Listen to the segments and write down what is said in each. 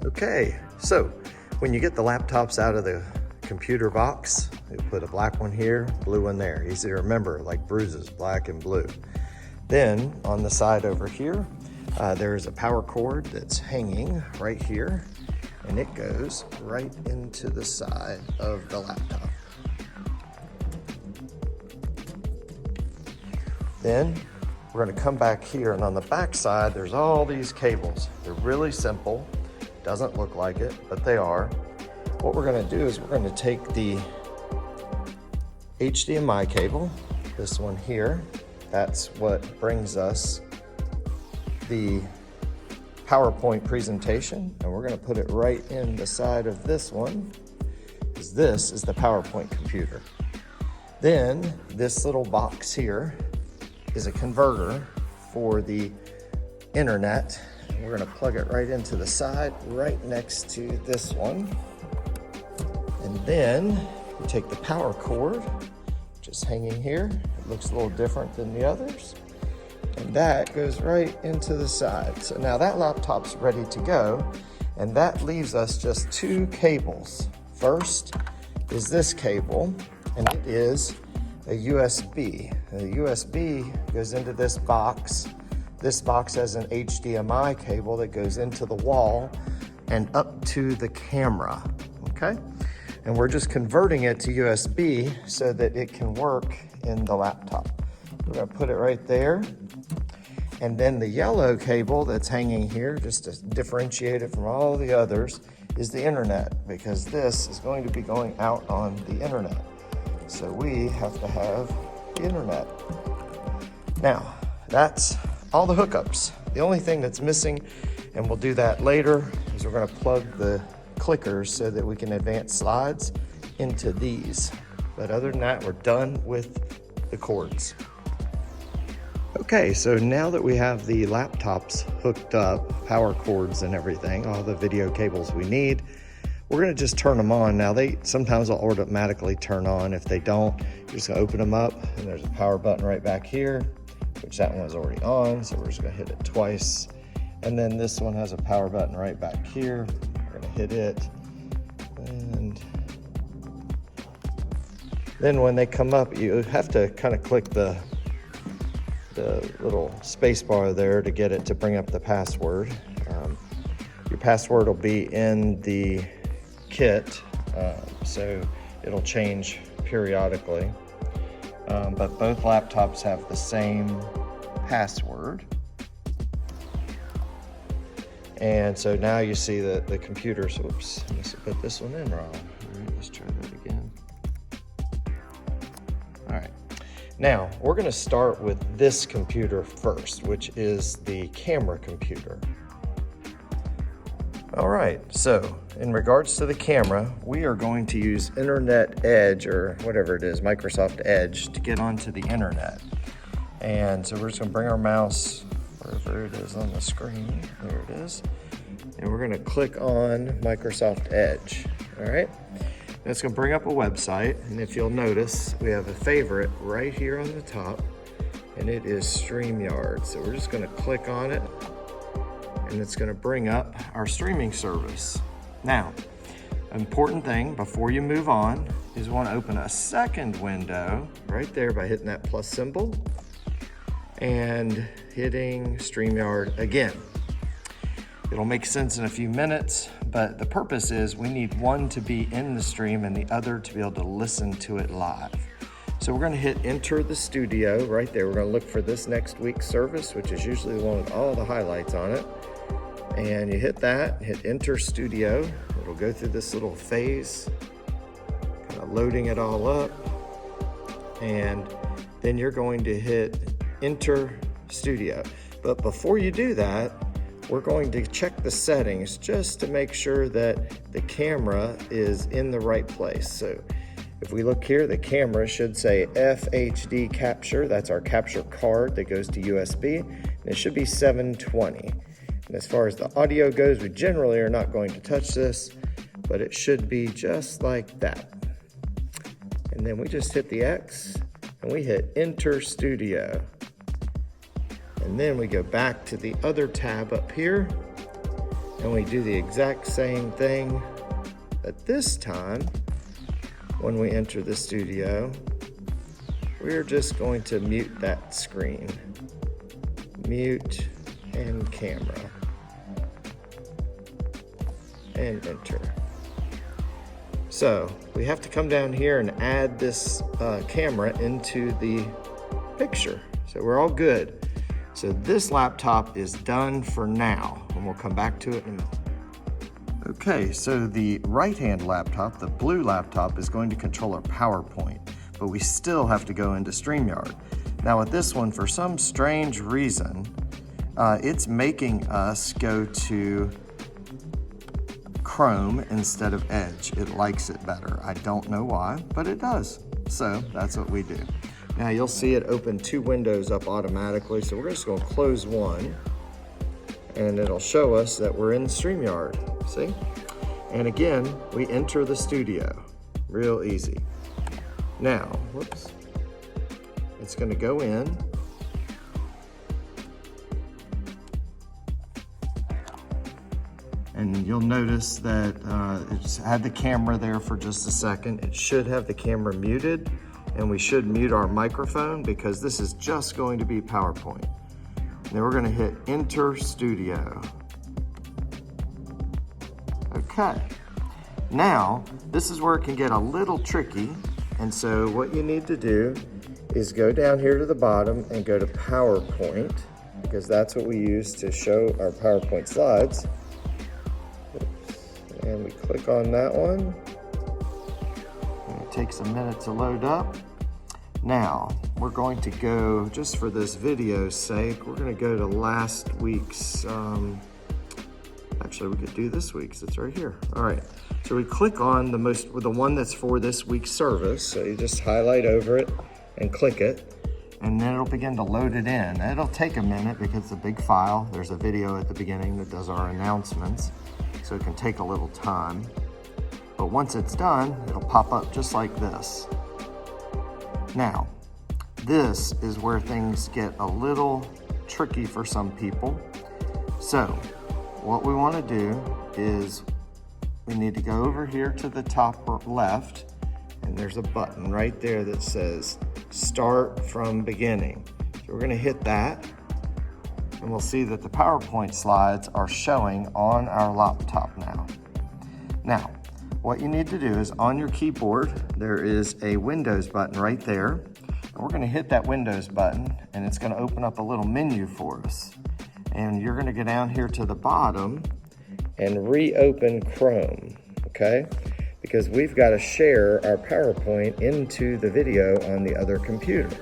Okay, so when you get the laptops out of the computer box, you put a black one here, blue one there. Easy to remember, like bruises, black and blue. Then on the side over here, there's a power cord that's hanging right here, and it goes right into the side of the laptop. Then we're going to come back here, and on the back side, there's all these cables. They're really simple. Doesn't look like it, but they are. What we're going to do is we're going to take the HDMI cable, this one here. That's what brings us the PowerPoint presentation, and we're going to put it right in the side of this one, because this is the PowerPoint computer. Then this little box here is a converter for the internet. We're going to plug it right into the side, right next to this one. And then we take the power cord, just hanging here. It looks a little different than the others. And that goes right into the side. So now that laptop's ready to go, and that leaves us just two cables. First is this cable, and it is a USB. The USB goes into this box. This box has an HDMI cable that goes into the wall and up to the camera, okay? And we're just converting it to USB so that it can work in the laptop. We're gonna put it right there. And then the yellow cable that's hanging here, just to differentiate it from all the others, is the internet, because this is going to be going out on the internet. So we have to have the internet. Now, that's all the hookups. The only thing that's missing, and we'll do that later, is we're gonna plug the clickers so that we can advance slides into these. But other than that, we're done with the cords. Okay, so now that we have the laptops hooked up, power cords and everything, all the video cables we need, we're gonna just turn them on. Now sometimes they'll automatically turn on. If they don't, you're just gonna open them up, and there's a power button right back here, which that one was already on, so we're just gonna hit it twice. And then this one has a power button right back here. We're gonna hit it. And then when they come up, you have to kind of click the little space bar there to get it to bring up the password. Your password will be in the kit, so it'll change periodically. But both laptops have the same password. And so now you see that the computers, oops, I must have put this one in wrong. All right, let's try that again. All right, now we're gonna start with this computer first, which is the camera computer. All right, so in regards to the camera, we are going to use Internet Edge, or whatever it is, Microsoft Edge, to get onto the internet. And so we're just gonna bring our mouse wherever it is on the screen. There it is. And we're gonna click on Microsoft Edge, all right? And it's gonna bring up a website, and if you'll notice, we have a favorite right here on the top, and it is StreamYard. So we're just gonna click on it, and it's gonna bring up our streaming service. Now, an important thing before you move on is you wanna open a second window right there by hitting that plus symbol and hitting StreamYard again. It'll make sense in a few minutes, but the purpose is we need one to be in the stream and the other to be able to listen to it live. So we're gonna hit enter the studio right there. We're gonna look for this next week's service, which is usually the one with all the highlights on it. And you hit that, hit enter studio. It'll go through this little phase, kind of loading it all up. And then you're going to hit enter studio. But before you do that, we're going to check the settings just to make sure that the camera is in the right place. So if we look here, the camera should say FHD capture. That's our capture card that goes to USB. And it should be 720. And as far as the audio goes, we generally are not going to touch this, but it should be just like that. And then we just hit the X and we hit enter studio. And then we go back to the other tab up here and we do the exact same thing, but this time, when we enter the studio, we're just going to mute that screen. Mute and camera. And enter. So we have to come down here and add this camera into the picture. So we're all good. So this laptop is done for now, and we'll come back to it in a minute. Okay, so the right-hand laptop, the blue laptop, is going to control our PowerPoint, but we still have to go into StreamYard. Now with this one, for some strange reason, it's making us go to Chrome instead of Edge. It likes it better. I don't know why, but it does. So that's what we do. Now you'll see it open 2 windows up automatically. So we're just going to close one and it'll show us that we're in StreamYard. See? And again, we enter the studio. Real easy. Now, whoops. It's going to go in. And you'll notice that it's had the camera there for just a second. It should have the camera muted, and we should mute our microphone because this is just going to be PowerPoint. Then we're going to hit Enter Studio. Okay. Now, this is where it can get a little tricky. And so what you need to do is go down here to the bottom and go to PowerPoint, because that's what we use to show our PowerPoint slides. And we click on that one. And it takes a minute to load up. Now, we're going to go, just for this video's sake, we're going to go to last week's, actually we could do this week's, it's right here. All right, so we click on the one that's for this week's service. So you just highlight over it and click it, and then it'll begin to load it in. And it'll take a minute because it's a big file. There's a video at the beginning that does our announcements. So it can take a little time. But once it's done, it'll pop up just like this. Now, this is where things get a little tricky for some people. So what we want to do is we need to go over here to the top left, and there's a button right there that says Start from Beginning. So we're going to hit that. And we'll see that the PowerPoint slides are showing on our laptop now. Now, what you need to do is on your keyboard, there is a Windows button right there. And we're going to hit that Windows button, and it's going to open up a little menu for us. And you're going to go down here to the bottom and reopen Chrome, okay? Because we've got to share our PowerPoint into the video on the other computer.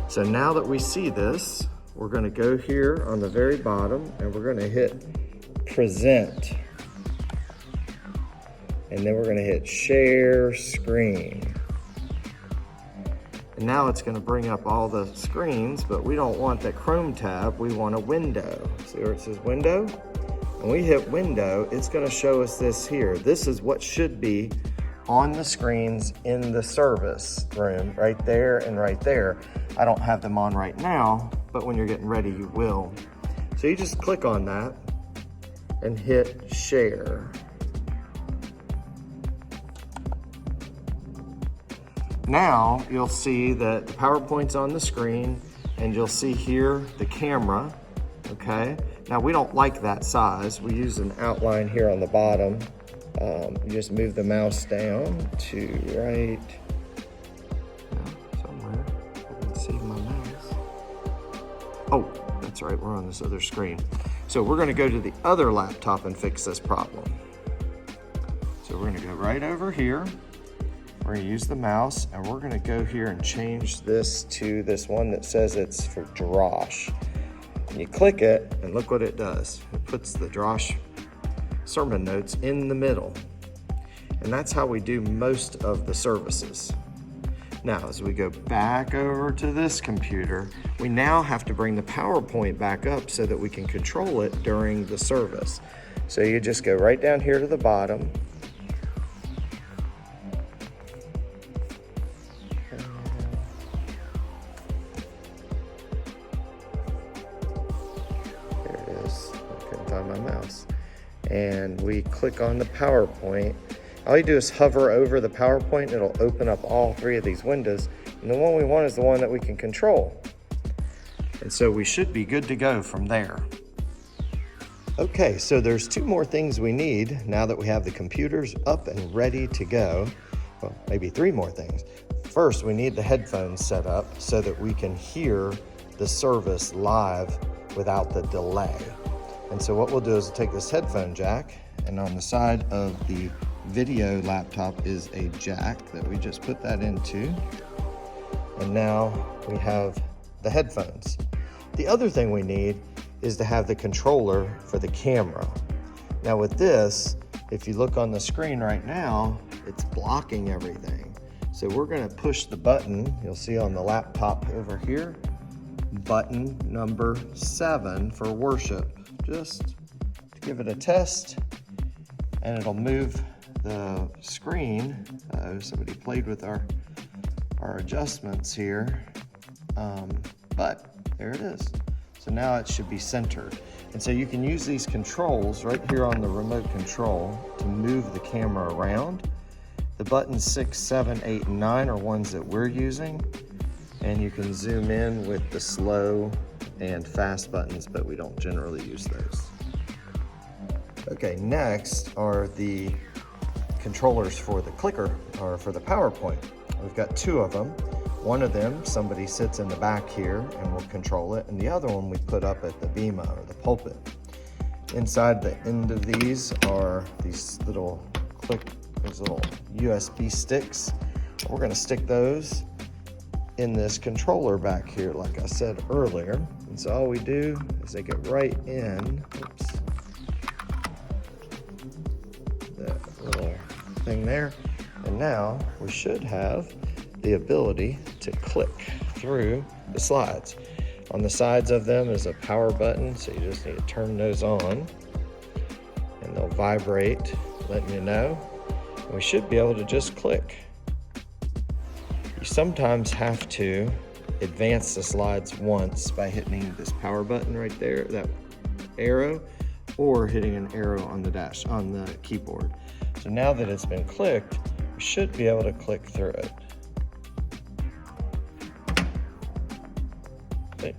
So now that we see this, we're going to go here on the very bottom and we're going to hit Present. And then we're going to hit Share Screen. And now it's going to bring up all the screens, but we don't want that Chrome tab. We want a window. See where it says Window? When we hit Window, it's going to show us this here. This is what should be on the screens in the service room, right there and right there. I don't have them on right now, but when you're getting ready, you will. So you just click on that and hit Share. Now you'll see that the PowerPoint's on the screen, and you'll see here the camera, okay? Now we don't like that size. We use an outline here on the bottom. You just move the mouse down to right somewhere. I can see my mouse. Oh, that's right, we're on this other screen. So we're gonna go to the other laptop and fix this problem. So we're gonna go right over here. We're gonna use the mouse, and we're gonna go here and change this to this one that says it's for Drosh. And you click it, and look what it does. It puts the Drosh sermon notes in the middle. And that's how we do most of the services. Now, as we go back over to this computer, we now have to bring the PowerPoint back up so that we can control it during the service. So you just go right down here to the bottom. There it is. I couldn't find my mouse. and we click on the PowerPoint. All you do is hover over the PowerPoint and it'll open up all three of these windows. And the one we want is the one that we can control. And so we should be good to go from there. Okay, so there's two more things we need now that we have the computers up and ready to go. Well, maybe three more things. First, we need the headphones set up so that we can hear the service live without the delay. And so what we'll do is we'll take this headphone jack, and on the side of the video laptop is a jack that we just put that into. And now we have the headphones. The other thing we need is to have the controller for the camera. Now with this, if you look on the screen right now, it's blocking everything. So we're gonna push the button, you'll see on the laptop over here, button number 7 for worship, just to give it a test, and it'll move the screen. Somebody played with our adjustments here, but there it is. So now it should be centered. And so you can use these controls right here on the remote control to move the camera around. The buttons 6, 7, 8, and 9 are ones that we're using. And you can zoom in with the slow and fast buttons, but we don't generally use those. Okay, next are the controllers for the clicker, or for the PowerPoint. We've got 2 of them. One of them, somebody sits in the back here and will control it, and the other one we put up at the bema or the pulpit. Inside the end of these are these little USB sticks. We're gonna stick those in this controller back here, like I said earlier. And so all we do is they get right in, that little thing there. And now we should have the ability to click through the slides. On the sides of them is a power button, so you just need to turn those on and they'll vibrate, letting you know. And we should be able to just click. You sometimes have to advance the slides once by hitting this power button right there, that arrow, or hitting an arrow on the keyboard. So now that it's been clicked, we should be able to click through it. Okay.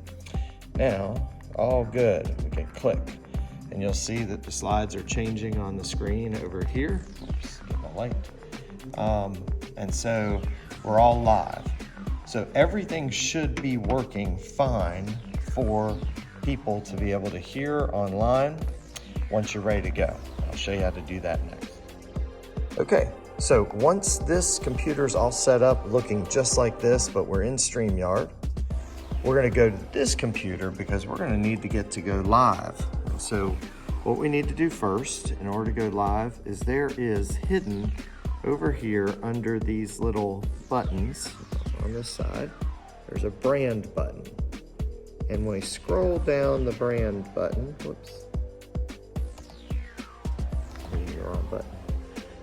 Now, all good, we can click. And you'll see that the slides are changing on the screen over here. Oops, get my light. And so we're all live. So everything should be working fine for people to be able to hear online once you're ready to go. I'll show you how to do that next. Okay, so once this computer's all set up looking just like this, but we're in StreamYard, we're gonna go to this computer because we're gonna need to get to go live. And so what we need to do first in order to go live is there is hidden over here under these little buttons on this side, there's a brand button. And when we scroll down the brand button, whoops, the wrong button.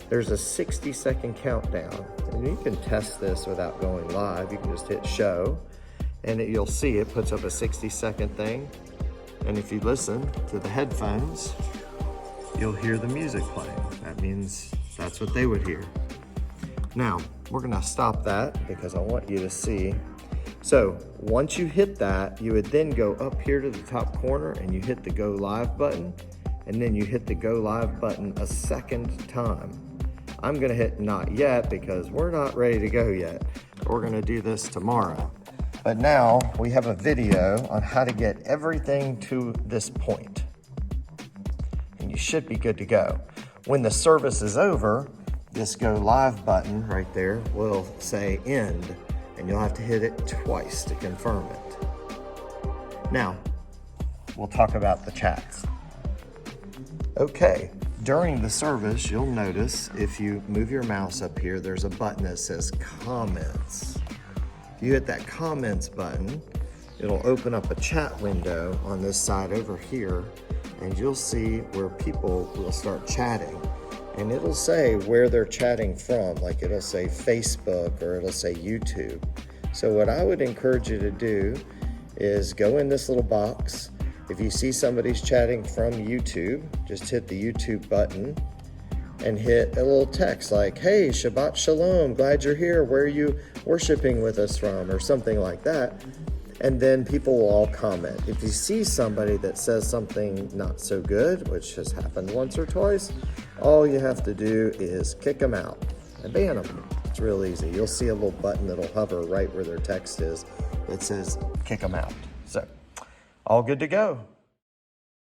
There's a 60-second countdown. And you can test this without going live. You can just hit show and you'll see it puts up a 60-second thing. And if you listen to the headphones, you'll hear the music playing. That means that's what they would hear. Now, we're gonna stop that because I want you to see. So once you hit that, you would then go up here to the top corner and you hit the go live button, and then you hit the go live button a second time. I'm gonna hit not yet because we're not ready to go yet. We're gonna do this tomorrow. But now we have a video on how to get everything to this point. And you should be good to go. When the service is over, this go live button right there will say end, and you'll have to hit it twice to confirm it. Now, we'll talk about the chats. Okay, during the service, you'll notice if you move your mouse up here, there's a button that says comments. If you hit that comments button, it'll open up a chat window on this side over here, and you'll see where people will start chatting. And it'll say where they're chatting from, like it'll say Facebook or it'll say YouTube. So what I would encourage you to do is go in this little box If you see somebody's chatting from YouTube, just hit the YouTube button and hit a little text like, hey, Shabbat Shalom, glad you're here. Where are you worshiping with us from? Or something like that. And then people will all comment. If you see somebody that says something not so good, which has happened once or twice, all you have to do is kick them out and ban them. It's real easy. You'll see a little button that'll hover right where their text is. It says kick them out. So, all good to go.